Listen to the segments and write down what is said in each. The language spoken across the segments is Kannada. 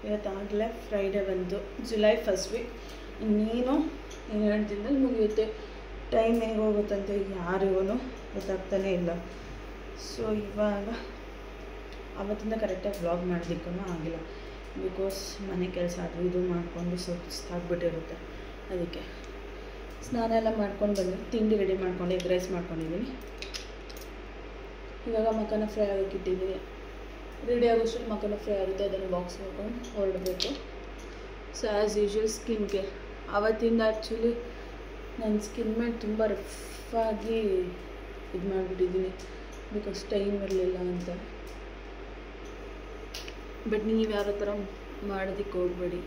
ಇವತ್ತಾಗಲೇ ಫ್ರೈಡೇ ಬಂತು, ಜುಲೈ ಫಸ್ಟ್ ವೀಕ್. ಇನ್ನೇನು 2 ದಿನದಲ್ಲಿ ಮುಗಿಯುತ್ತೆ. ಟೈಮ್ ಹೇಗೆ ಹೋಗುತ್ತಂತ ಯಾರಿಗೂ ಗೊತ್ತಾಗ್ತಾನೆ ಇಲ್ಲ. ಸೊ ಇವಾಗ ಅವತ್ತಿಂದ ಕರೆಕ್ಟಾಗಿ ವ್ಲಾಗ್ ಮಾಡೋದಕ್ಕೂ ಆಗಿಲ್ಲ, ಬಿಕಾಸ್ ಮನೆ ಕೆಲಸ ಅದು ಇದು ಮಾಡಿಕೊಂಡು ಸುಸ್ತಾಗ್ಬಿಟ್ಟಿರುತ್ತೆ. ಅದಕ್ಕೆ ಸ್ನಾನ ಎಲ್ಲ ಮಾಡ್ಕೊಂಡು ಬಂದು ತಿಂಡಿ ರೆಡಿ ಮಾಡ್ಕೊಂಡು ಎಗ್ ರೈಸ್ ಮಾಡ್ಕೊಂಡಿದ್ದೀನಿ. ಇವಾಗ ಮಕ್ಕನ ಫ್ರೈ ಆಗೋಕ್ಕೆ ಇಟ್ಟಿದ್ದೀನಿ. ರೆಡಿ ಆಗೋಷ್ಟು ಮಕ್ಕನ ಫ್ರೈ ಆಗುತ್ತೆ, ಅದನ್ನು ಬಾಕ್ಸ್ ಮಾಡ್ಕೊಂಡು ಹೊರಡಬೇಕು. So as usual skin care ಅವತ್ತಿಂದ ಆ್ಯಕ್ಚುಲಿ ನನ್ನ ಸ್ಕಿನ್ ಮೇಲೆ ತುಂಬ ರಫ್ ಆಗಿ ಇದು ಮಾಡಿಬಿಟ್ಟಿದ್ದೀನಿ, ಬಿಕಾಸ್ ಟೈಮ್ ಇರಲಿಲ್ಲ ಅಂತ. ಬಟ್ ನೀವು ಯಾವ ಥರ ಮಾಡೋದಕ್ಕೆ ಹೋಗಬೇಡಿ.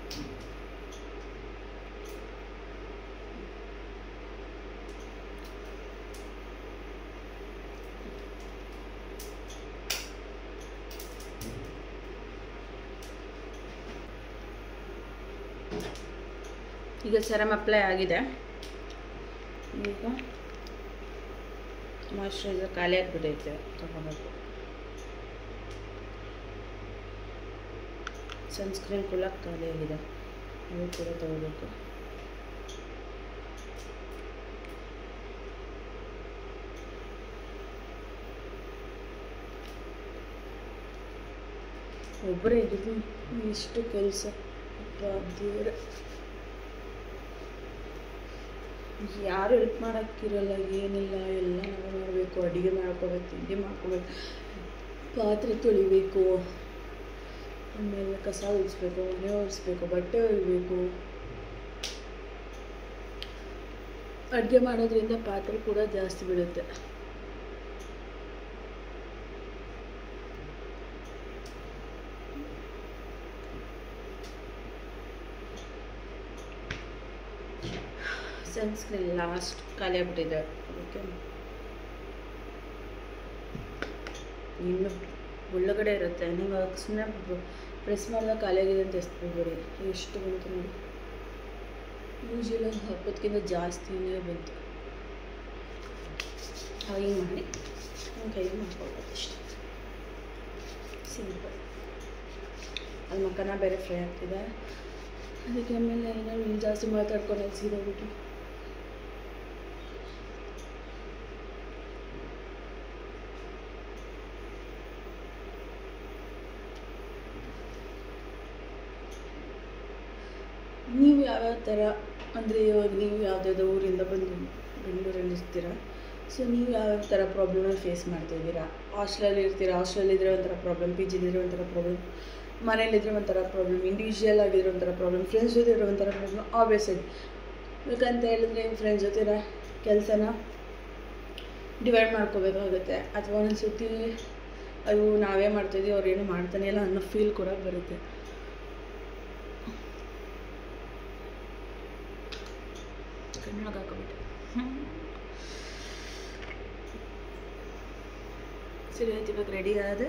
ಈಗ ಸೆರಮ್ ಅಪ್ಲೈ ಆಗಿದೆ. ಈಗ ಮಾಯ್ಶ್ಚರೈಸರ್ ಖಾಲಿ ಆಗಿಬಿಟ್ಟೈತೆ, ತಗೋಬೇಕು. ಸನ್ಸ್ಕ್ರೀನ್ ಕೂಡ ಖಾಲಿ ಆಗಿದೆ, ಅದು ಕೂಡ ತಗೋಬೇಕು. ಒಬ್ಬರೇ ಇದ್ದು ಇಷ್ಟು ಕೆಲಸ ದೇವ್ರ, ಯಾರು ಹೆಲ್ಪ್ ಮಾಡೋಕ್ಕಿರಲ್ಲ, ಏನಿಲ್ಲ. ಎಲ್ಲ ನಾವು ಮಾಡಬೇಕು. ಅಡುಗೆ ಮಾಡ್ಕೋಬೇಕು, ತಿಂಡಿ ಮಾಡ್ಕೋಬೇಕು, ಪಾತ್ರೆ ತೊಳಿಬೇಕು, ಆಮೇಲೆ ಕಸ ಒರೆಸ್ಬೇಕು, ಮನೆ ಒರೆಸ್ಬೇಕು, ಬಟ್ಟೆ ಒರಿಬೇಕು. ಅಡುಗೆ ಮಾಡೋದ್ರಿಂದ ಪಾತ್ರೆ ಕೂಡ ಜಾಸ್ತಿ ಬೀಳುತ್ತೆ. ಸನ್ಸ್ಕ್ರೀನ್ ಲಾಸ್ಟ್ ಖಾಲಿ ಆಗ್ಬಿಟ್ಟಿದೆ, ಅದಕ್ಕೆ ಇನ್ನು ಒಳಗಡೆ ಇರುತ್ತೆ. ನೀವು ಸುಮ್ಮನೆ ಪ್ರೆಸ್ ಮಾಡಿದಾಗ ಖಾಲಿ ಆಗಿದೆ ಅಂತ ಎಸ್ಬಿಡ್ಬೇಡಿ. ಎಷ್ಟು ಬಂತು ನೋಡಿ, ಯೂಶಲಿ 20ಕ್ಕಿಂತ ಜಾಸ್ತಿನೇ ಬಂತು. ಹಾಗೆ ಮಾಡಿ ನಮ್ಮ ಕೈಗೆ ಮಾಡ್ಕೊಳ್ಬೋದು ಅಷ್ಟೇ, ಸಿಂಪಲ್. ಅಲ್ಲಿ ಮಕ್ಕನ ಬೇರೆ ಫ್ರೈ ಆಗ್ತಿದೆ, ಅದಕ್ಕೆ ಆಮೇಲೆ ಏನಾದ್ರು ಜಾಸ್ತಿ ಮಾತಾಡ್ಕೊಂಡು ಸೀದೋಗ್ಬಿಟ್ಟು ನೀವು ಯಾವ್ಯಾವ ಥರ ಅಂದರೆ ಇವಾಗ ನೀವು ಯಾವುದಾದ್ರು ಊರಿಂದ ಬಂದು ಬೆಂಗಳೂರಲ್ಲಿ ಇರ್ತೀರ. ಸೊ ನೀವು ಯಾವ್ಯಾವ ಥರ ಪ್ರಾಬ್ಲಮಲ್ಲಿ ಫೇಸ್ ಮಾಡ್ತಾಯಿದ್ದೀರಾ. ಹಾಸ್ಟೆಲಲ್ಲಿ ಇರ್ತೀರಾ, ಹಾಸ್ಟೆಲಲ್ಲಿದ್ದರೆ ಒಂಥರ ಪ್ರಾಬ್ಲಮ್, ಪಿ ಜಿಲಿದ್ರೆ ಒಂಥರ ಪ್ರಾಬ್ಲಮ್, ಮನೇಲಿದ್ರೆ ಒಂಥರ ಪ್ರಾಬ್ಲಮ್, ಇಂಡಿವಿಜುವಲ್ ಆಗಿದ್ರೆ ಒಂಥರ ಪ್ರಾಬ್ಲಮ್, ಫ್ರೆಂಡ್ಸ್ ಜೊತೆ ಇರೋ ಒಂಥರ ಪ್ರಾಬ್ಲಮ್. ಆಬ್ವಿಯಸ್ ಆಗಿ ಬೇಕಂತ ಹೇಳಿದ್ರೆ ನಿಮ್ಮ ಫ್ರೆಂಡ್ಸ್ ಜೊತೆ ಇರೋ ಕೆಲಸನ ಡಿವೈಡ್ ಮಾಡ್ಕೋಬೇಕಾಗುತ್ತೆ. ಅಥವಾ ಒಂದೊಂದು ಸತಿ ಅವು ನಾವೇ ಮಾಡ್ತಾಯಿದ್ದೀವಿ, ಅವ್ರು ಏನೂ ಮಾಡ್ತಾನೆ ಇಲ್ಲ ಅನ್ನೋ ಫೀಲ್ ಕೂಡ ಬರುತ್ತೆ. ಕಣ್ಣೊಳಗೆ ಹಾಕೋಬಿಟ್ಟು ಸರಿ ಆಯ್ತು. ಇವಾಗ ರೆಡಿ ಆದ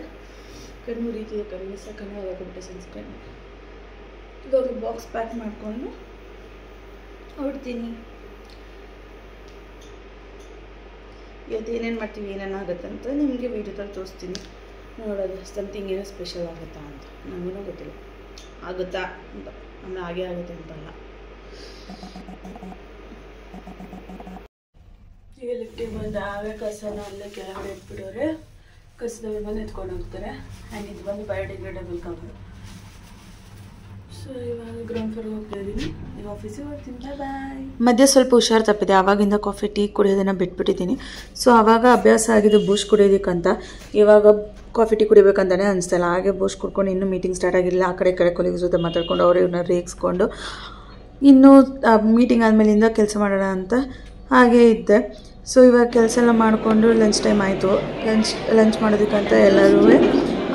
ಕಣ್ಣು ರೀತಿಯ ಕಣ್ಣು ಸಹ ಕಣ್ಣೊಳಗೆ ಹಾಕೋಬಿಟ್ಟೆ ಸನ್ಸ್ಕ್ರೀನ್. ಇವಾಗ ಬಾಕ್ಸ್ ಪ್ಯಾಕ್ ಮಾಡಿಕೊಂಡು ಹೊಡ್ತೀನಿ. ಇವತ್ತು ಏನೇನು ಮಾಡ್ತೀವಿ, ಏನೇನಾಗುತ್ತೆ ಅಂತ ನಿಮಗೆ ವೀಡಿಯೋದಲ್ಲಿ ತೋರಿಸ್ತೀನಿ. ನೋಡೋದು ಸಮಥಿಂಗ್ ಏನೋ ಸ್ಪೆಷಲ್ ಆಗುತ್ತಾ ಅಂತ ನನಗೂ ಗೊತ್ತಿಲ್ಲ. ಆಗುತ್ತಾ ಅಂತ, ಆಮೇಲೆ ಹಾಗೆ ಆಗುತ್ತೆ ಅಂತಲ್ಲ. ಈಗ ಲಿಫ್ಟಿಗೆ ಬಂದು ಆಗ ಕಸನ ಅಲ್ಲೇ ಕೆಳಗಡೆ ಇಟ್ಬಿಡೋರೆ, ಕಸದವ್ರು ಬಂದು ಎತ್ಕೊಂಡು ಹೋಗ್ತಾರೆ. ಆ್ಯಂಡ್ ಇದು ಬಂದು ಬಯೋಡಿಗ್ರೇಡಬಲ್ ಕವರ್. ಸೊ ಇವಾಗ ಗ್ರೌಂಡ್ ಫ್ಲೋರ್ಗೆ ಹೋಗ್ತಾ ಇದ್ದೀನಿ, ಈಗ ಆಫೀಸಿಗೆ ಹೋಗ್ತೀನಿ. ಬಾಯ್. ಮಧ್ಯೆ ಸ್ವಲ್ಪ ಹುಷಾರು ತಪ್ಪಿದೆ, ಆವಾಗಿಂದ ಕಾಫಿ ಟೀ ಕುಡಿಯೋದನ್ನು ಬಿಟ್ಬಿಟ್ಟಿದ್ದೀನಿ. ಸೊ ಆವಾಗ ಅಭ್ಯಾಸ ಆಗಿದ್ದು ಬೂಸ್ಟ್ ಕುಡಿಯೋದಕ್ಕಂತ, ಇವಾಗ ಕಾಫಿ ಟೀ ಕುಡಿಬೇಕಂತಲೇ ಅನಿಸ್ತಲ್ಲ. ಹಾಗೆ ಬೂಸ್ಟ್ ಕುಡ್ಕೊಂಡು ಇನ್ನೂ ಮೀಟಿಂಗ್ ಸ್ಟಾರ್ಟ್ ಆಗಿರಲಿಲ್ಲ. ಆ ಕಡೆ ಕೊಲಿಗ್ಸ್ ಜೊತೆ ಮಾತಾಡ್ಕೊಂಡು ಅವ್ರು ಇವ್ರನ್ನ ರೇಗಿಸ್ಕೊಂಡು ಇನ್ನೂ ಮೀಟಿಂಗ್ ಆದಮೇಲಿಂದ ಕೆಲಸ ಮಾಡೋಣ ಅಂತ ಹಾಗೇ ಇದ್ದೆ. ಸೊ ಇವಾಗ ಕೆಲಸ ಎಲ್ಲ ಮಾಡಿಕೊಂಡು ಲಂಚ್ ಟೈಮ್ ಆಯಿತು. ಲಂಚ್ ಮಾಡೋದಕ್ಕಂತ ಎಲ್ಲರೂ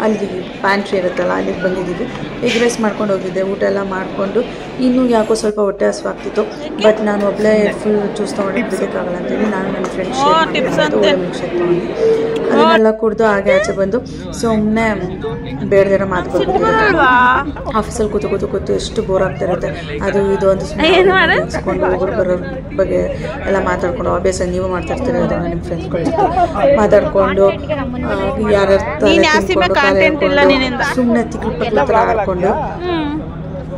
ಅಲ್ಲಿ ಪ್ಯಾಂಟ್ರಿ ಇರುತ್ತಲ್ಲ ಅಲ್ಲಿಗೆ ಬಂದಿದ್ದೀವಿ. ಎಗ್ ರೈಸ್ ಮಾಡ್ಕೊಂಡು ಹೋಗಿದ್ದೆ. ಊಟ ಎಲ್ಲ ಮಾಡಿಕೊಂಡು ಇನ್ನೂ ಯಾಕೋ ಸ್ವಲ್ಪ ಹೊಟ್ಟೆ ಹಸುವಾಗ್ತಿತ್ತು. ಬಟ್ ನಾನು ಒಬ್ಬಳೇ ಫುಲ್ ಜ್ಯೂಸ್ ತೊಗೊಂಡು ಬಿಡೋಕ್ಕಾಗಲ್ಲ ಅಂತೇಳಿ ನಾನು ನನ್ನ ಫ್ರೆಂಡ್ ಶೇರ್ ತೊಗೊಂಡು ಅದನ್ನೆಲ್ಲ ಕುಡಿದು ಹಾಗೆ ಆಚೆ ಬಂದು ಸುಮ್ಮನೆ ಬೇಡದಿರೋ ಮಾತುಕೊಂಡು ಆಫೀಸಲ್ಲಿ ಕೂತು ಎಷ್ಟು ಬೋರ್ ಆಗ್ತಾ ಇರುತ್ತೆ. ಅದು ಇದು ಅಂತ ಸುಮ್ಮನೆ ಒಬ್ಬರು ಬರೋ ಬಗ್ಗೆ ಎಲ್ಲ ಮಾತಾಡ್ಕೊಂಡು ಅಭ್ಯಾಸ ನೀವು ಮಾಡ್ತಾ ಇರ್ತೀರಿ, ಅದನ್ನು ನಿಮ್ಮ ಫ್ರೆಂಡ್ಸ್ಗಳು ಮಾತಾಡಿಕೊಂಡು ಯಾರು ಸುಮ್ಮನೆ ತಿಕ್ಲು ಆಡ್ಕೊಂಡು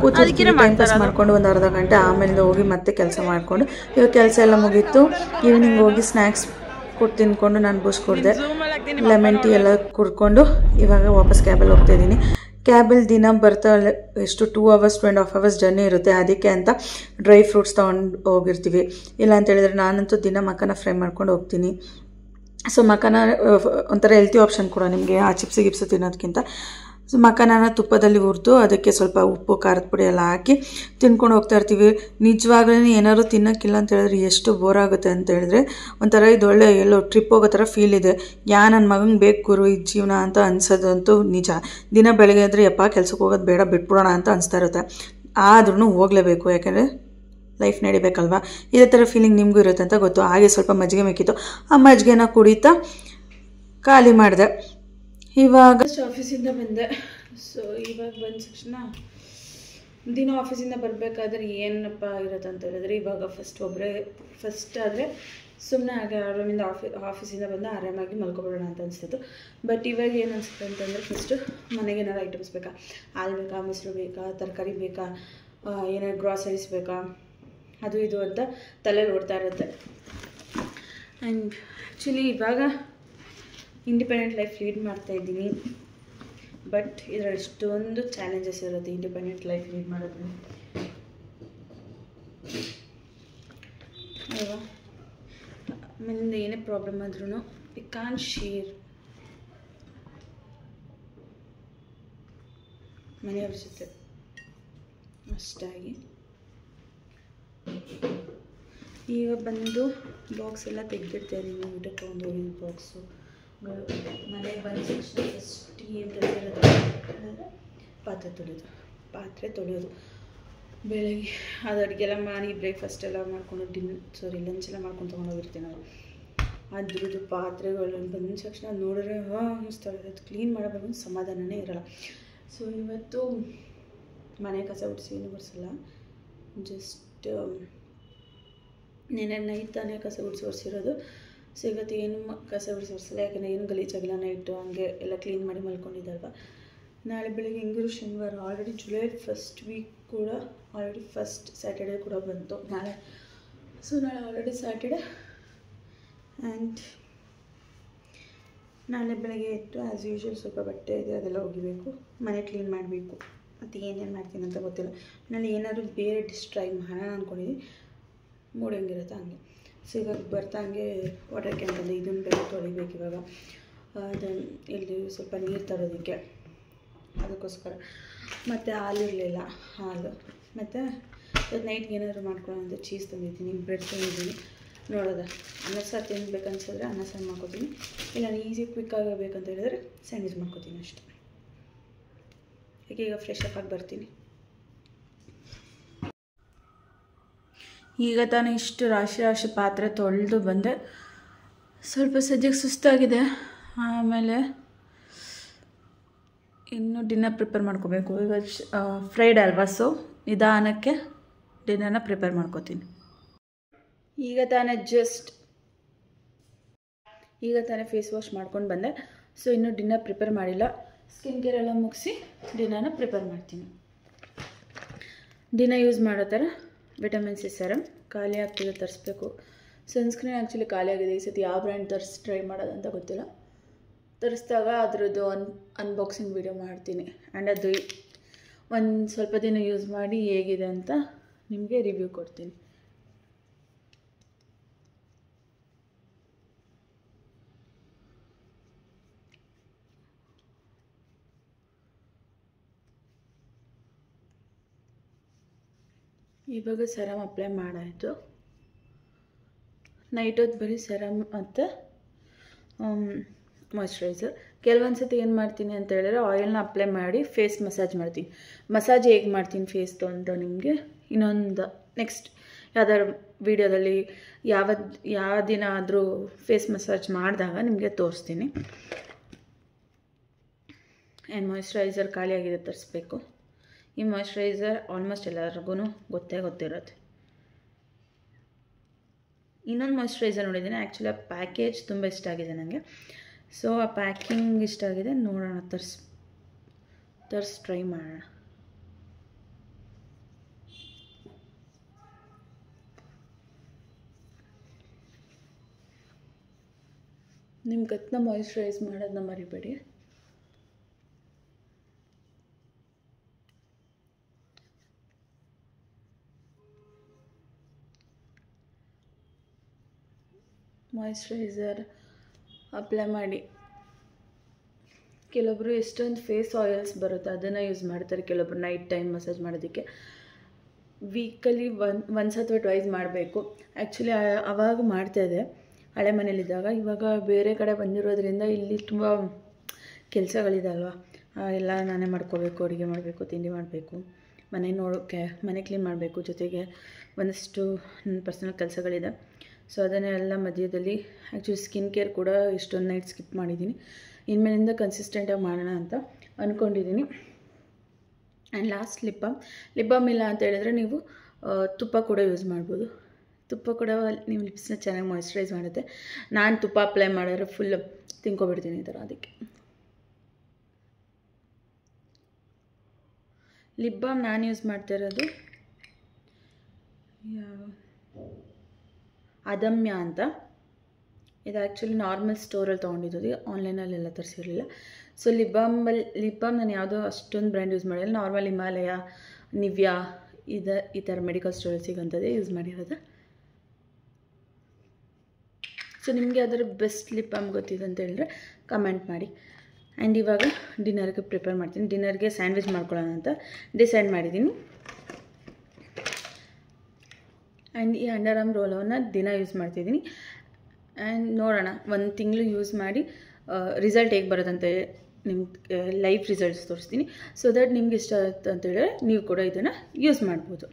ಕೂತಿರ್ತೀವಿ, ಟೈಮ್ ಪಾಸ್ ಮಾಡ್ಕೊಂಡು ಒಂದು ಅರ್ಧ ಗಂಟೆ. ಆಮೇಲೆ ಹೋಗಿ ಮತ್ತೆ ಕೆಲಸ ಮಾಡಿಕೊಂಡು ಇವಾಗ ಕೆಲಸ ಎಲ್ಲ ಮುಗೀತು. ಈವ್ನಿಂಗ್ ಹೋಗಿ ಸ್ನ್ಯಾಕ್ಸ್ ಕೊಟ್ಟು ತಿನ್ಕೊಂಡು ನಾನು ಬೂಸ್ಟ್ ಕುಡಿದೆ, ಲೆಮನ್ ಟೀ ಎಲ್ಲ ಕುಡ್ಕೊಂಡು ಇವಾಗ ವಾಪಸ್ ಕ್ಯಾಬಲ್ಲಿ ಹೋಗ್ತಾ ಇದ್ದೀನಿ. ಕ್ಯಾಬಲ್ಲಿ ದಿನ ಬರ್ತಾ ಎಷ್ಟು 2 hours 2.5 hours ಜರ್ನಿ ಇರುತ್ತೆ. ಅದಕ್ಕೆ ಅಂತ ಡ್ರೈ ಫ್ರೂಟ್ಸ್ ತೊಗೊಂಡು ಹೋಗಿರ್ತೀವಿ. ಇಲ್ಲ ಅಂತ ಹೇಳಿದ್ರೆ ನಾನಂತೂ ದಿನ ಮಕ್ಕನ ಫ್ರೈ ಮಾಡ್ಕೊಂಡು ಹೋಗ್ತೀನಿ. ಸೊ ಮಕ್ಕನ ಒಂಥರ ಹೆಲ್ತಿ ಆಪ್ಷನ್ ಕೂಡ ನಿಮಗೆ ಆ ಚಿಪ್ಸ್ ಗಿಪ್ಸ್ ತಿನ್ನೋದಕ್ಕಿಂತ. ಸೊ ಮಕ್ಕನ ತುಪ್ಪದಲ್ಲಿ ಹುರಿದು ಅದಕ್ಕೆ ಸ್ವಲ್ಪ ಉಪ್ಪು ಖಾರದ ಪುಡಿ ಎಲ್ಲ ಹಾಕಿ ತಿನ್ಕೊಂಡು ಹೋಗ್ತಾ ಇರ್ತೀವಿ. ನಿಜವಾಗ್ಲೂ ಏನಾದ್ರು ತಿನ್ನೋಕ್ಕಿಲ್ಲ ಅಂತ ಹೇಳಿದ್ರೆ ಎಷ್ಟು ಬೋರ್ ಆಗುತ್ತೆ ಅಂತ ಹೇಳಿದ್ರೆ ಒಂಥರ ಇದು ಒಳ್ಳೆ ಎಲ್ಲೋ ಟ್ರಿಪ್ ಹೋಗೋ ಥರ ಫೀಲ್ ಇದೆ. ನನ್ನ ಮಗಂಗೆ ಬೇಕು ಗುರು ಈ ಜೀವನ ಅಂತ ಅನ್ಸೋದಂತೂ ನಿಜ. ದಿನ ಬೆಳಗ್ಗೆ ಅಂದರೆ ಯಪ್ಪ ಕೆಲ್ಸಕ್ಕೆ ಹೋಗೋದು ಬೇಡ ಬಿಟ್ಬಿಡೋಣ ಅಂತ ಅನಿಸ್ತಾ ಇರುತ್ತೆ. ಆದ್ರೂ ಹೋಗಲೇಬೇಕು, ಯಾಕೆಂದರೆ ಲೈಫ್ ನಡಿಬೇಕಲ್ವ. ಇದೇ ಥರ ಫೀಲಿಂಗ್ ನಿಮಗೂ ಇರುತ್ತೆ ಅಂತ ಗೊತ್ತು. ಹಾಗೆ ಸ್ವಲ್ಪ ಮಜ್ಜಿಗೆ ಮಿಕ್ಕಿತ್ತು, ಆ ಮಜ್ಜಿಗೆನ ಕುಡಿತಾ ಖಾಲಿ ಮಾಡಿದೆ. ಇವಾಗ ಆಫೀಸಿಂದ ಬಂದೆ. ಸೊ ಇವಾಗ ಬಂದ ತಕ್ಷಣ ದಿನ ಆಫೀಸಿಂದ ಬರಬೇಕಾದ್ರೆ ಏನಪ್ಪ ಇರುತ್ತೆ ಅಂತ ಹೇಳಿದ್ರೆ ಇವಾಗ ಫಸ್ಟ್ ಆದರೆ ಸುಮ್ಮನೆ ಹಾಗೆ ಆರಾಮಿಂದ ಆಫೀಸಿಂದ ಬಂದು ಆರಾಮಾಗಿ ಮಲ್ಕೊಬಿಡೋಣ ಅಂತ ಅನಿಸ್ತಿತ್ತು. ಬಟ್ ಇವಾಗ ಏನು ಅನಿಸುತ್ತೆ ಅಂತಂದರೆ ಫಸ್ಟು ಮನೆಗೆ ಏನಾರು ಐಟಮ್ಸ್ ಬೇಕಾ, ಹಾಲು ಬೇಕಾ, ಮೊಸರು ಬೇಕಾ, ತರಕಾರಿ ಬೇಕಾ, ಏನಾದ್ರು ಗ್ರಾಸರೀಸ್ ಬೇಕಾ, ಅದು ಇದು ಅಂತ ತಲೆಯಲ್ಲಿ ಓಡ್ತಾ ಇರುತ್ತೆ. ಆ್ಯಂಡ್ ಆ್ಯಕ್ಚುಲಿ ಇವಾಗ ಇಂಡಿಪೆಂಡೆಂಟ್ ಲೈಫ್ ಲೀಡ್ ಮಾಡ್ತಾಯಿದ್ದೀನಿ. ಬಟ್ ಇದರಲ್ಲಿ ಎಷ್ಟೊಂದು ಚಾಲೆಂಜಸ್ ಇರುತ್ತೆ ಇಂಡಿಪೆಂಡೆಂಟ್ ಲೈಫ್ ಲೀಡ್ ಮಾಡೋದ್ರಲ್ಲಿ ಅಲ್ವಾ. ಆಮೇಲಿಂದ ಏನೇ ಪ್ರಾಬ್ಲಮ್ ಆದ್ರೂ ವಿ ಕಾನ್ ಶೇರ್ ಮನೆಯವ್ರ ಜೊತೆ ಅಷ್ಟಾಗಿ. ಈಗ ಬಂದು ಬಾಕ್ಸ್ ಎಲ್ಲ ತೆಗೆದಿಡ್ತಾ ಇದ್ದೀನಿ. ಊಟ ತೊಗೊಂಡು ಹೋಗಿದ್ದು ಬಾಕ್ಸು ಮನೆಗೆ ಬಂದ ತಕ್ಷಣ ಫಸ್ಟ್ ಏನು ಕೆಲಸ ಇರೋದು ಪಾತ್ರೆ ತೊಳೆಯೋದು. ಬೆಳಗ್ಗೆ ಅದು ಅಡುಗೆಲ್ಲ ಮಾಡಿ ಬ್ರೇಕ್ಫಾಸ್ಟ್ ಎಲ್ಲ ಮಾಡ್ಕೊಂಡು ಲಂಚ್ ಎಲ್ಲ ಮಾಡ್ಕೊಂಡು ತೊಗೊಂಡೋಗಿರ್ತೀನಿ. ಅದ್ರದ್ದು ಪಾತ್ರೆಗಳು ಬಂದ ತಕ್ಷಣ ನೋಡಿದ್ರೆ ಅನ್ನಿಸ್ತಾರೆ, ಅದು ಕ್ಲೀನ್ ಮಾಡೋದು ಸಮಾಧಾನನೇ ಇರೋಲ್ಲ. ಸೊ ಇವತ್ತು ಮನೆ ಕಸ ಗುಡಿಸಿ ಏನು ಗುಡಿಸಲ್ಲ, ಜಸ್ಟ್ ನೆನೆ ನೈಟ್ ತಾನೇ ಕಸ ಗುಡಿಸಿ ಒರೆಸಿರೋದು. ಸೊ ಇವತ್ತು ಏನು ಕಸ ಗುಡಿಸಿ ಒರೆಸಲ್ಲ, ಯಾಕಂದರೆ ಏನು ಗಲೀಜಾಗಿಲ್ಲ. ನೈಟು ಹಂಗೆ ಎಲ್ಲ ಕ್ಲೀನ್ ಮಾಡಿ ಮಲ್ಕೊಂಡಿದ್ದಲ್ವ. ನಾಳೆ ಬೆಳಗ್ಗೆ ಹೆಂಗಿರು ಶನಿವಾರ, ಆಲ್ರೆಡಿ ಜುಲೈ ಫಸ್ಟ್ ವೀಕ್ ಕೂಡ, ಆಲ್ರೆಡಿ ಫಸ್ಟ್ ಸ್ಯಾಟರ್ಡೇ ಕೂಡ ಬಂತು ನಾಳೆ. ಸೊ ನಾಳೆ ಆಲ್ರೆಡಿ ಸ್ಯಾಟರ್ಡೇ. ಆ್ಯಂಡ್ ನಾಳೆ ಬೆಳಗ್ಗೆ ಎದ್ದು ಆ್ಯಸ್ ಯೂಶ್ವಲ್ ಸ್ವಲ್ಪ ಬಟ್ಟೆ ಇದೆ, ಅದೆಲ್ಲ ಒಗಿಬೇಕು, ಮನೆ ಕ್ಲೀನ್ ಮಾಡಬೇಕು. ಮತ್ತು ಏನೇನು ಮಾಡ್ತೀನಿ ಅಂತ ಗೊತ್ತಿಲ್ಲ. ನಾಳೆ ಏನಾದರೂ ಬೇರೆ ಡಿಶ್ ಟ್ರೈ ಮಾಡೋಣ ಅಂದ್ಕೊಂಡಿದ್ದೀನಿ. ಮೂಡ್ ಹೆಂಗಿರುತ್ತೆ ಹಂಗೆ. ಸೊ ಇವಾಗ ಬರ್ತಾ ಹಂಗೆ ವಾಟರ್ ಕ್ಯಾನ್ದಲ್ಲಿ ಇದನ್ನು ಬೇರೆ ತೊಳಿಬೇಕು. ಇವಾಗ ಅದು ಇಲ್ಲಿ ಸ್ವಲ್ಪ ನೀರು ತರೋದಕ್ಕೆ, ಅದಕ್ಕೋಸ್ಕರ. ಮತ್ತು ಹಾಲಿರಲಿಲ್ಲ, ಹಾಲು. ಮತ್ತು ಇವತ್ತು ನೈಟ್ಗೆ ಏನಾದರೂ ಮಾಡ್ಕೊಳ್ಳೋ ಅಂತ ಚೀಸ್ ತಂದಿದ್ದೀನಿ, ಬ್ರೆಡ್ ತಂದಿದ್ದೀನಿ. ನೋಡೋದ ಅನ್ನ ಸಾರು ತಿನ್ಬೇಕು ಅನ್ಸಿದ್ರೆ ಅನ್ನ ಸಾರು ಮಾಡ್ಕೊತೀನಿ, ಇಲ್ಲ ಈಸಿ ಕ್ವಿಕ್ ಆಗಬೇಕಂತ ಹೇಳಿದ್ರೆ ಸ್ಯಾಂಡ್ವಿಚ್ ಮಾಡ್ಕೊತೀನಿ ಅಷ್ಟೆ. ಈಗ ಫ್ರೆಶ್ ಅಪ್ ಆಗಿ ಬರ್ತೀನಿ. ಈಗ ತಾನೇ ಇಷ್ಟು ರಾಶಿ ಪಾತ್ರೆ ತೊಳೆದು ಬಂದೆ. ಸ್ವಲ್ಪ ಸದ್ಯಕ್ಕೆ ಸುಸ್ತಾಗಿದೆ. ಆಮೇಲೆ ಇನ್ನು ಡಿನ್ನರ್ ಪ್ರಿಪೇರ್ ಮಾಡ್ಕೋಬೇಕು. ಈಗ ಫ್ರೈಡೇ ಅಲ್ವಾ, ಸೊ ನಿಧಾನಕ್ಕೆ ಡಿನ್ನರ್ನ ಪ್ರಿಪೇರ್ ಮಾಡ್ಕೋತೀನಿ. ಈಗ ತಾನೇ ಫೇಸ್ ವಾಶ್ ಮಾಡ್ಕೊಂಡು ಬಂದೆ. ಸೊ ಇನ್ನೂ ಡಿನ್ನರ್ ಪ್ರಿಪೇರ್ ಮಾಡಿಲ್ಲ. ಸ್ಕಿನ್ ಕೇರ್ ಎಲ್ಲ ಮುಗಿಸಿ ಡಿನ್ನರ್ನ ಪ್ರಿಪೇರ್ ಮಾಡ್ತೀನಿ. ದಿನ ಯೂಸ್ ಮಾಡೋ ಥರ ವಿಟಮಿನ್ ಸಿ ಸೆರಮ್ ಖಾಲಿ ಆಗ್ತಿದೆ, ತರಿಸ್ಬೇಕು. ಸನ್ಸ್ಕ್ರೀನ್ ಆ್ಯಕ್ಚುಲಿ ಖಾಲಿ ಆಗಿದೆ. ಈ ಸತಿ ಯಾವ ಬ್ರ್ಯಾಂಡ್ ಟ್ರೈ ಮಾಡೋದಂತ ಗೊತ್ತಿಲ್ಲ. ತರಿಸಿದಾಗ ಅದರದ್ದು ಅನ್ಬಾಕ್ಸಿಂಗ್ ವಿಡಿಯೋ ಮಾಡ್ತೀನಿ. ಆ್ಯಂಡ್ ಅದು ಒಂದು ಸ್ವಲ್ಪ ದಿನ ಯೂಸ್ ಮಾಡಿ ಹೇಗಿದೆ ಅಂತ ನಿಮಗೆ ರಿವ್ಯೂ ಕೊಡ್ತೀನಿ. ಇವಾಗ ಸೆರಮ್ ಅಪ್ಲೈ ಮಾಡಾಯಿತು. ನೈಟ್ ಹೊತ್ತು ಬರೀ ಸೆರಮ್ ಮತ್ತು ಮಾಯ್ಶ್ಚರೈಸರ್. ಕೆಲವೊಂದು ಸತಿ ಏನು ಮಾಡ್ತೀನಿ ಅಂತ ಹೇಳಿದ್ರೆ ಆಯಿಲ್ನ ಅಪ್ಲೈ ಮಾಡಿ ಫೇಸ್ ಮಸಾಜ್ ಮಾಡ್ತೀನಿ. ಮಸಾಜ್ ಹೇಗೆ ಮಾಡ್ತೀನಿ ಫೇಸ್ದು ಅಂತ ನಿಮಗೆ ಇನ್ನೊಂದು ನೆಕ್ಸ್ಟ್ ಯಾವ್ದಾದ್ರು ವೀಡಿಯೋದಲ್ಲಿ ಯಾವ ದಿನ ಆದರೂ ಫೇಸ್ ಮಸಾಜ್ ಮಾಡಿದಾಗ ನಿಮಗೆ ತೋರಿಸ್ತೀನಿ. ಆ್ಯಂಡ್ ಮಾಯ್ಶ್ಚರೈಸರ್ ಖಾಲಿಯಾಗಿದೆ, ತರಿಸ್ಬೇಕು. ಈ ಮಾಯ್ಶ್ಚರೈಸರ್ ಆಲ್ಮೋಸ್ಟ್ ಎಲ್ಲರಿಗೂ ಗೊತ್ತಿರುತ್ತೆ. ಇನ್ನೊಂದು ಮಾಯ್ಶ್ಚರೈಸರ್ ನೋಡಿದ್ದೀನಿ. ಆ್ಯಕ್ಚುಲಿ ಆ ಪ್ಯಾಕೇಜ್ ತುಂಬ ಇಷ್ಟ ಆಗಿದೆ ನನಗೆ. ಸೊ ಆ ಪ್ಯಾಕಿಂಗ್ ಇಷ್ಟ ಆಗಿದೆ, ನೋಡೋಣ ತರಿಸಿ ಟ್ರೈ ಮಾಡೋಣ. ನಿಮ್ಮ ಕತ್ನ ಮಾಯಿಶ್ಚರೈಸ್ ಮಾಡೋದನ್ನ ಮರಿಬೇಡಿ. ಮಾಯಿಶ್ಚರೈಸರ್ ಅಪ್ಲೈ ಮಾಡಿ. ಕೆಲವೊಬ್ಬರು ಎಷ್ಟೊಂದು ಫೇಸ್ ಆಯಿಲ್ಸ್ ಬರುತ್ತೆ ಅದನ್ನು ಯೂಸ್ ಮಾಡ್ತಾರೆ, ಕೆಲವೊಬ್ರು ನೈಟ್ ಟೈಮ್ ಮಸಾಜ್ ಮಾಡೋದಕ್ಕೆ. ವೀಕಲ್ಲಿ ಒನ್ಸ್ ಅಥವಾ ಟ್ವೈಸ್ ಮಾಡಬೇಕು. ಆ್ಯಕ್ಚುಲಿ ಆವಾಗ ಮಾಡ್ತಾಯಿದ್ದೆ ಹಳೆ ಮನೇಲಿದ್ದಾಗ. ಇವಾಗ ಬೇರೆ ಕಡೆ ಬಂದಿರೋದ್ರಿಂದ ಇಲ್ಲಿ ತುಂಬ ಕೆಲಸಗಳಿದೆ ಅಲ್ವಾ, ಎಲ್ಲ ನಾನೇ ಮಾಡ್ಕೋಬೇಕು, ಅಡುಗೆ ಮಾಡಬೇಕು, ತಿಂಡಿ ಮಾಡಬೇಕು, ಮನೆ ನೋಡೋಕ್ಕೆ, ಮನೆ ಕ್ಲೀನ್ ಮಾಡಬೇಕು, ಜೊತೆಗೆ ಒಂದಷ್ಟು ನನ್ನ ಪರ್ಸನಲ್ ಕೆಲಸಗಳಿದೆ. ಸೊ ಅದನ್ನೆಲ್ಲ ಮಧ್ಯದಲ್ಲಿ ಆ್ಯಕ್ಚುಲಿ ಸ್ಕಿನ್ ಕೇರ್ ಕೂಡ ಇಷ್ಟೊಂದು ನೈಟ್ ಸ್ಕಿಪ್ ಮಾಡಿದ್ದೀನಿ. ಇನ್ಮೇಲಿಂದ ಕನ್ಸಿಸ್ಟೆಂಟಾಗಿ ಮಾಡೋಣ ಅಂತ ಅಂದ್ಕೊಂಡಿದ್ದೀನಿ. ಆ್ಯಂಡ್ ಲಾಸ್ಟ್ ಲಿಪ್ ಬಾಮ್ ಇಲ್ಲ ಅಂತ ಹೇಳಿದ್ರೆ ನೀವು ತುಪ್ಪ ಕೂಡ ಯೂಸ್ ಮಾಡ್ಬೋದು. ತುಪ್ಪ ಕೂಡ ನೀವು ಲಿಪ್ಸ್ನ ಚೆನ್ನಾಗಿ ಮಾಯಿಶ್ಚರೈಸ್ ಮಾಡುತ್ತೆ. ನಾನು ತುಪ್ಪ ಅಪ್ಲೈ ಮಾಡಿದ್ರೆ ಫುಲ್ ತಿನ್ಕೊಬಿಡ್ತೀನಿ ಈ ಥರ. ಅದಕ್ಕೆ ಲಿಪ್ ಬಾಮ್ ನಾನು ಯೂಸ್ ಮಾಡ್ತಾ ಇರೋದು ಅದಮ್ಯ ಅಂತ. ಇದು ಆ್ಯಕ್ಚುಲಿ ನಾರ್ಮಲ್ ಸ್ಟೋರಲ್ಲಿ ತೊಗೊಂಡಿದ್ದು, ಆನ್ಲೈನಲ್ಲೆಲ್ಲ ತರಿಸಿರಲಿಲ್ಲ. ಸೊ ಲಿಪ್ ಬಾಮ್ ನಾನು ಯಾವುದೋ ಅಷ್ಟೊಂದು ಬ್ರ್ಯಾಂಡ್ ಯೂಸ್ ಮಾಡಿಲ್ಲ. ನಾರ್ಮಲ್ ಹಿಮಾಲಯ, ನಿವ್ಯಾ ಈ ಥರ ಮೆಡಿಕಲ್ ಸ್ಟೋರಲ್ಲಿ ಸಿಗೋಂಥದ್ದೇ ಯೂಸ್ ಮಾಡಿರೋದು. ಸೊ ನಿಮಗೆ ಅದರ ಬೆಸ್ಟ್ ಲಿಪ್ ಬಾಮ್ ಗೊತ್ತಿದೆ ಅಂತ ಹೇಳಿದ್ರೆ ಕಮೆಂಟ್ ಮಾಡಿ. ಆ್ಯಂಡ್ ಇವಾಗ ಡಿನ್ನರ್ಗೆ ಪ್ರಿಪೇರ್ ಮಾಡ್ತೀನಿ. ಡಿನ್ನರ್ಗೆ ಸ್ಯಾಂಡ್ವಿಚ್ ಮಾಡ್ಕೊಳ್ಳೋಣ ಅಂತ ಡಿಸೈಡ್ ಮಾಡಿದ್ದೀನಿ. ಆ್ಯಂಡ್ ಈ ಅಂಡರ್ ಆರ್ಮ್ ರೋಲವನ್ನು ದಿನ ಯೂಸ್ ಮಾಡ್ತಿದ್ದೀನಿ. ಆ್ಯಂಡ್ ನೋಡೋಣ, ಒಂದು ತಿಂಗಳು ಯೂಸ್ ಮಾಡಿ ರಿಸಲ್ಟ್ ಹೇಗೆ ಬರೋದಂತೆ ನಿಮ್ಗೆ ಲೈವ್ ರಿಸಲ್ಟ್ಸ್ ತೋರಿಸ್ತೀನಿ. ಸೊ ದಟ್ ನಿಮ್ಗೆ ಇಷ್ಟ ಆಗುತ್ತೆ ಅಂತೇಳಿದ್ರೆ ನೀವು ಕೂಡ ಇದನ್ನು ಯೂಸ್ ಮಾಡ್ಬೋದು.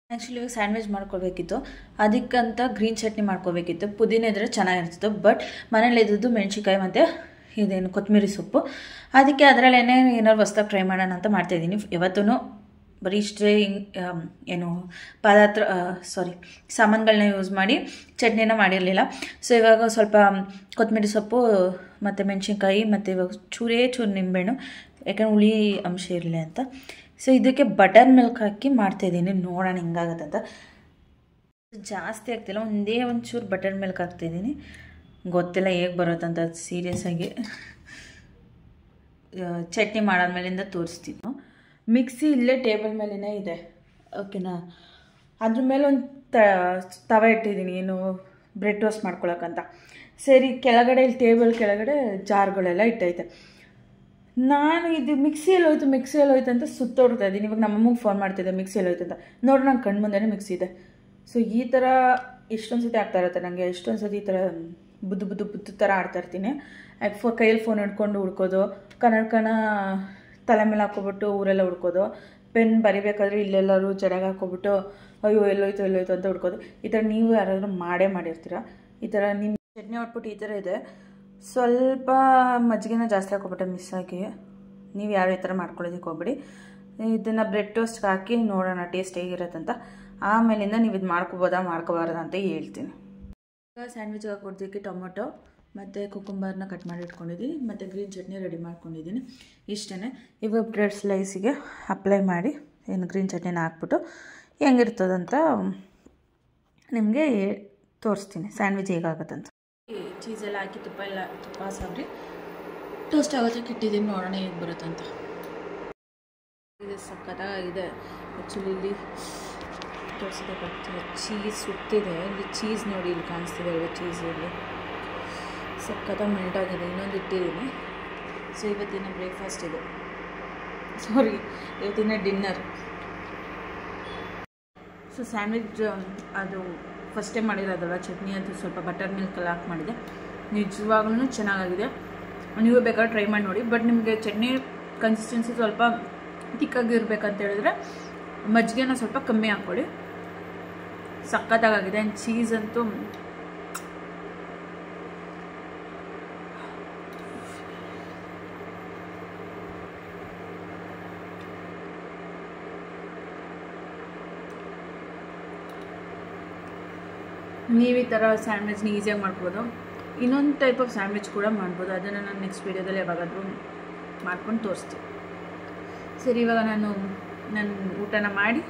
ಆ್ಯಕ್ಚುಲಿ ಇವಾಗ ಸ್ಯಾಂಡ್ವಿಚ್ ಮಾಡ್ಕೊಳ್ಬೇಕಿತ್ತು, ಅದಕ್ಕಂತ ಗ್ರೀನ್ ಚಟ್ನಿ ಮಾಡ್ಕೋಬೇಕಿತ್ತು. ಪುದೀನ ಇದ್ದರೆ ಚೆನ್ನಾಗಿರ್ತಿತ್ತು, ಬಟ್ ಮನೇಲಿ ಇದ್ದದ್ದು ಮೆಣಸಿನ್ಕಾಯಿ ಮತ್ತು ಇದೇನು ಕೊತ್ತಂಬರಿ ಸೊಪ್ಪು. ಅದಕ್ಕೆ ಅದರಲ್ಲೇ ಏನಾದ್ರು ಹೊಸ್ದಾಗಿ ಟ್ರೈ ಮಾಡೋಣ ಅಂತ ಮಾಡ್ತಾಯಿದ್ದೀನಿ. ಯಾವತ್ತೂ ಬರೀ ಇಷ್ಟೇ ಏನು ಸಾಮಾನುಗಳನ್ನ ಯೂಸ್ ಮಾಡಿ ಚಟ್ನಿನ ಮಾಡಿರಲಿಲ್ಲ. ಸೊ ಇವಾಗ ಸ್ವಲ್ಪ ಕೊತ್ತಂಬರಿ ಸೊಪ್ಪು ಮತ್ತು ಮೆಣಸಿನ್ಕಾಯಿ ಮತ್ತು ಇವಾಗ ಚೂರು ನಿಂಬೆಹಣ್ಣು, ಯಾಕಂದ್ರೆ ಹುಳಿ ಅಂಶ ಇರಲಿ ಅಂತ. ಸೊ ಇದಕ್ಕೆ ಬಟರ್ ಮಿಲ್ಕ್ ಹಾಕಿ ಮಾಡ್ತಾಯಿದ್ದೀನಿ. ನೋಡೋಣ ಹಿಂಗಾಗತ್ತಂತ. ಜಾಸ್ತಿ ಆಗ್ತಿಲ್ಲ, ಒಂದೇ ಒಂಚೂರು ಬಟರ್ ಮಿಲ್ಕ್ ಹಾಕ್ತಾಯಿದ್ದೀನಿ. ಗೊತ್ತಿಲ್ಲ ಹೇಗೆ ಬರುತ್ತಂತ. ಸೀರಿಯಸ್ಸಾಗಿ ಚಟ್ನಿ ಮಾಡಾದ್ಮೇಲಿಂದ ತೋರಿಸ್ತೀನಿ. ಮಿಕ್ಸಿ ಇಲ್ಲೇ ಟೇಬಲ್ ಮೇಲೇ ಇದೆ, ಓಕೆನಾ. ಅದ್ರ ಮೇಲೆ ಒಂದು ತವ ಇಟ್ಟಿದ್ದೀನಿ, ಏನು ಬ್ರೆಡ್ ಟೋಸ್ಟ್ ಮಾಡ್ಕೊಳಕ್ಕಂತ. ಸರಿ, ಕೆಳಗಡೆ ಇಲ್ಲಿ ಟೇಬಲ್ ಕೆಳಗಡೆ ಜಾರ್ಗಳೆಲ್ಲ ಇಟ್ಟೈತೆ. ನಾನು ಇದು ಮಿಕ್ಸಿಯಲ್ಲಿ ಹೋಯ್ತು ಅಂತ ಸುತ್ತೋಡ್ತಾ ಇದ್ದೀನಿ. ಇವಾಗ ನಮ್ಮಮ್ಮಗೆ ಫೋನ್ ಮಾಡ್ತಿದ್ದೆ ಮಿಕ್ಸಿಯಲ್ಲಿ ಹೋಯ್ತು ಅಂತ. ನೋಡ್ರಿ ನಂಗೆ ಕಣ್ಣು ಮುಂದೆನೇ ಮಿಕ್ಸಿ ಇದೆ. ಸೊ ಈ ಥರ ಎಷ್ಟೊಂದು ಸತಿ ಆಗ್ತಾ ಇರುತ್ತೆ ನನಗೆ. ಎಷ್ಟೊಂದು ಸತಿ ಈ ಥರ ಬುದ್ದು ಥರ ಆಡ್ತಾಯಿರ್ತೀನಿ. ಕೈಯಲ್ಲಿ ಫೋನ್ ಹಿಡ್ಕೊಂಡು ಹುಡ್ಕೋದು, ಕನ್ನಡಕನ ತಲೆ ಮೇಲೆ ಹಾಕ್ಕೊಬಿಟ್ಟು ಊರೆಲ್ಲ ಹುಡ್ಕೋದು, ಪೆನ್ ಬರಿಬೇಕಾದ್ರೆ ಇಲ್ಲೆಲ್ಲರೂ ಜಡೆಗೆ ಹಾಕ್ಕೊಬಿಟ್ಟು ಅಯ್ಯೋ ಎಲ್ಲೋಯ್ತು ಅಂತ ಹುಡ್ಕೋದು. ಈ ಥರ ನೀವು ಯಾರಾದರೂ ಮಾಡಿರ್ತೀರ. ಈ ಥರ ನಿಮ್ಮ ಚಟ್ನಿ ಔಟ್ಪುಟ್ ಈ ಥರ ಇದೆ. ಸ್ವಲ್ಪ ಮಜ್ಜಿಗೆನ ಜಾಸ್ತಿ ಹಾಕ್ಕೊಬಿಟ್ಟೆ ಮಿಸ್ ಆಗಿ. ನೀವು ಯಾರು ಈ ಥರ ಮಾಡ್ಕೊಳ್ಳೋದಕ್ಕೆ ಹೋಗ್ಬಿಡಿ. ಇದನ್ನು ಬ್ರೆಡ್ ಟೋಸ್ಟ್ಗೆ ಹಾಕಿ ನೋಡೋಣ ಟೇಸ್ಟ್ ಹೇಗಿರತ್ತಂತ. ಆಮೇಲಿಂದ ನೀವು ಇದು ಮಾಡ್ಕೋಬಾರ್ದ ಅಂತ ಹೇಳ್ತೀನಿ. ಈಗ ಸ್ಯಾಂಡ್ವಿಚ್ಗೆ ಹಾಕೊಡ್ದಕ್ಕೆ ಟೊಮೊಟೊ ಮತ್ತು ಕುಕುಂಬರ್ನ ಕಟ್ ಮಾಡಿ ಇಟ್ಕೊಂಡಿದ್ದೀನಿ, ಮತ್ತು ಗ್ರೀನ್ ಚಟ್ನಿ ರೆಡಿ ಮಾಡ್ಕೊಂಡಿದ್ದೀನಿ. ಇಷ್ಟೇ. ಇವಾಗ ಬ್ರೆಡ್ ಸ್ಲೈಸಿಗೆ ಅಪ್ಲೈ ಮಾಡಿ ಗ್ರೀನ್ ಚಟ್ನಿನ ಹಾಕ್ಬಿಟ್ಟು ಹೆಂಗಿರ್ತದಂತ ನಿಮಗೆ ತೋರಿಸ್ತೀನಿ, ಸ್ಯಾಂಡ್ವಿಚ್ ಹೇಗಾಗುತ್ತಂತ. ಚೀಸೆಲ್ಲ ಹಾಕಿ ತುಪ್ಪ ಸಾಬ್ರಿ ಟೋಸ್ಟ್ ಆಗೋದಕ್ಕೆ ಇಟ್ಟಿದ್ದೀನಿ. ನೋಡೋಣ ಹೇಗೆ ಬರುತ್ತಂತ. ಇದು ಸಕ್ಕತ್ತಾಗಿದೆ. ಆ್ಯಕ್ಚುಲಿ ಇಲ್ಲಿ ತೋರಿಸೋದಕ್ಕಾಗ್ತದೆ. ಚೀಸ್ ಸುತ್ತಿದೆ. ಇಲ್ಲಿ ಚೀಸ್ ನೋಡಿ, ಇಲ್ಲಿ ಕಾಣಿಸ್ತಿದೆ ಅಲ್ವ ಚೀಸ್. ಇಲ್ಲಿ ಸಕ್ಕತ್ತಾಗಿ ಮೆಲ್ಟ್ ಆಗಿದೆ. ಇನ್ನೊಂದು ಇಟ್ಟಿದ್ದೀನಿ. ಸೊ ಇವತ್ತಿನ ಬ್ರೇಕ್ಫಾಸ್ಟ್ ಇದು, ಇವತ್ತಿನ ಡಿನ್ನರ್. ಸೊ ಸ್ಯಾಂಡ್ವಿಚ್ ಅದು ಫಸ್ಟ್ ಟೈಮ್ ಮಾಡಿರೋದಲ್ಲ, ಚಟ್ನಿ ಅದು ಸ್ವಲ್ಪ ಬಟರ್ ಮಿಲ್ಕಲ್ಲಿ ಹಾಕಿ ಮಾಡಿದೆ. ನಿಜವಾಗ್ಲೂ ಚೆನ್ನಾಗಿದೆ. ನೀವು ಬೇಕಾದ್ರೆ ಟ್ರೈ ಮಾಡಿ ನೋಡಿ. ಬಟ್ ನಿಮಗೆ ಚಟ್ನಿ ಕನ್ಸಿಸ್ಟೆನ್ಸಿ ಸ್ವಲ್ಪ ತಿಕ್ಕಾಗಿರ್ಬೇಕಂತ ಹೇಳಿದ್ರೆ ಮಜ್ಜಿಗೆನ ಸ್ವಲ್ಪ ಕಮ್ಮಿ ಹಾಕ್ಕೊಳ್ಳಿ. ಸಕ್ಕತ್ತಾಗಿದೆ. ಆ್ಯಂಡ್ ಚೀಸ್ ಅಂತೂ ನೀವು ಈ ಥರ ಸ್ಯಾಂಡ್ವಿಚ್ನ ಈಸಿಯಾಗಿ ಮಾಡ್ಬೋದು. ಇನ್ನೊಂದು ಟೈಪ್ ಆಫ್ ಸ್ಯಾಂಡ್ವಿಚ್ ಕೂಡ ಮಾಡ್ಬೋದು. ಅದನ್ನು ನಾನು ನೆಕ್ಸ್ಟ್ ವೀಡಿಯೋದಲ್ಲಿ ಯಾವಾಗಾದರೂ ಮಾಡ್ಕೊಂಡು ತೋರಿಸ್ತೀನಿ. ಸರಿ, ಇವಾಗ ನಾನು ಊಟನ ಮಾಡಿ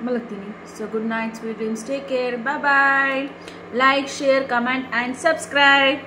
ಮಲಗ್ತೀನಿ. So good night, sweet dreams, take care, bye bye. Like, share, comment and subscribe.